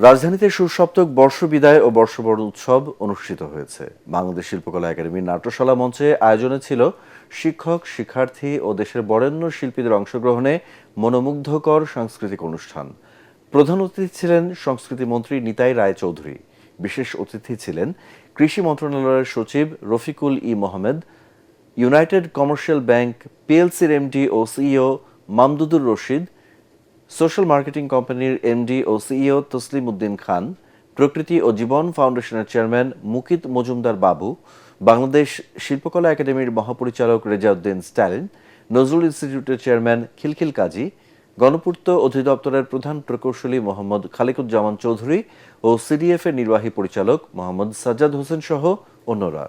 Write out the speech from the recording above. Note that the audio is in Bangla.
রাজধানীতে সুসপ্তক বর্ষ বিদায় ও বর্ষবরণ উৎসব অনুষ্ঠিত হয়েছে। বাংলাদেশ শিল্পকলা একাডেমির নাট্যশালা মঞ্চে আয়োজনে ছিল শিক্ষক, শিক্ষার্থী ও দেশের বরেণ্য শিল্পীদের অংশগ্রহণে মনোমুগ্ধকর সাংস্কৃতিক অনুষ্ঠান। প্রধান অতিথি ছিলেন সংস্কৃতিমন্ত্রী নিতাই রায়চৌধুরী। বিশেষ অতিথি ছিলেন কৃষি মন্ত্রণালয়ের সচিব Rafiqul Mohammad, United Commercial Bank পিএলসির এমডি ও CEO Mamdudur Rashid, social marketing কোম্পানির এমডি ও সিইও তসলিম উদ্দিন খান, প্রকৃতি ও জীবন ফাউন্ডেশনের চেয়ারম্যান মুকিত মজুমদার বাবু, বাংলাদেশ শিল্পকলা একাডেমির মহাপরিচালক রেজাউদ্দিন স্ট্যালিন, নজরুল ইনস্টিটিউটের চেয়ারম্যান খিলখিল কাজী, গণপূর্ত অধিদপ্তরের প্রধান প্রকৌশলী মোহাম্মদ খালিকুজ্জামান চৌধুরী ও সিডিএফ এর নির্বাহী পরিচালক মোহাম্মদ সাজ্জাদ হোসেন সহ অন্যরা।